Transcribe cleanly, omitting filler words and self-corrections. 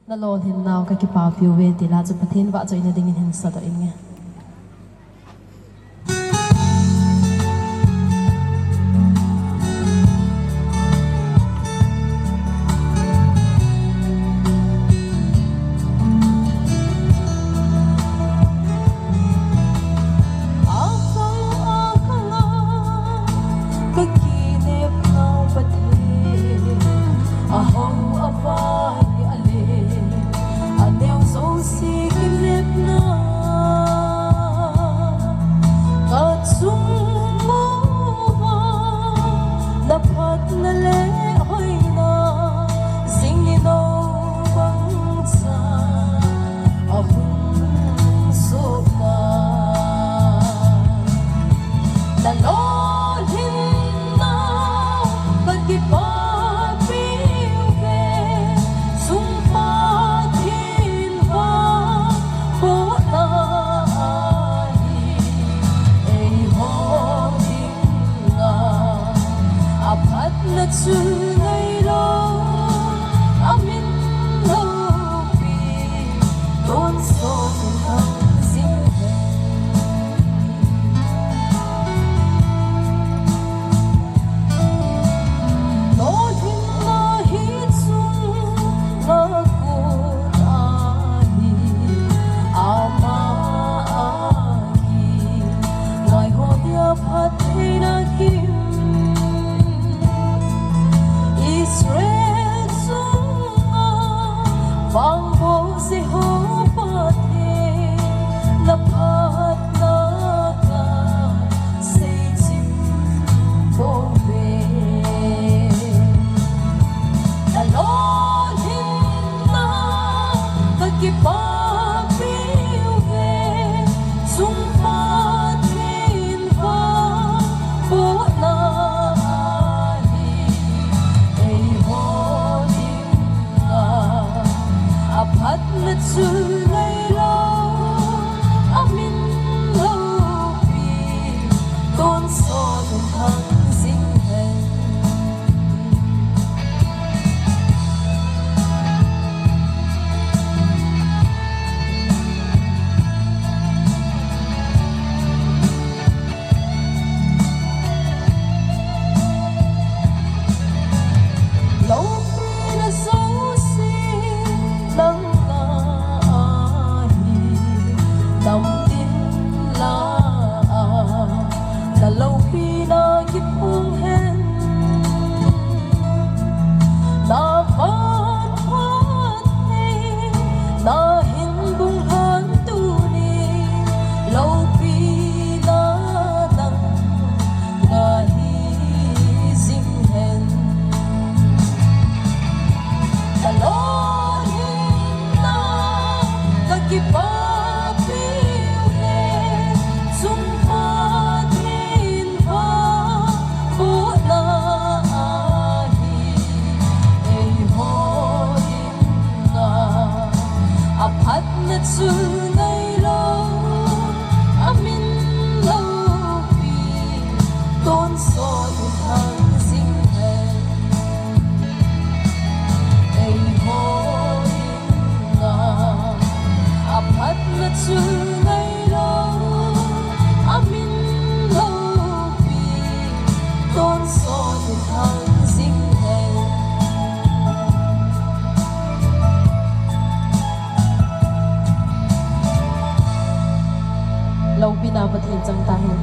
Nalolhin Nao Kakipa Piuve tila chu pathin wa joina ding in hen sa do in nge Nalolhin Nao Kakipa Piuve Sumpa thiên hoa phố nai ei ho ding nga aphat na chu ngai lo amin lo pi don so hang sing vang bo se ho pa the la phat na ka se chim bo ve Nalolhin Nao Kakipa Piuve Sumpa thiên hoa phố nai ei ho ding nga aphat na chu ngai lo amin lo pi don so den hang sing hen lo pi na so si nang Nam tin la na lâu pi na kip hung hen na phat phat he na hin bung han tu ni lâu pi na nang na hi sing hen Nalolhin Nao Kakipa aphat na chu ngai lo amin lo pi don so den hang sing hen ei ho ding nga aphat na chu ngai lo amin lo pi don so den hang sing hen lâu pina pathin chang ta hen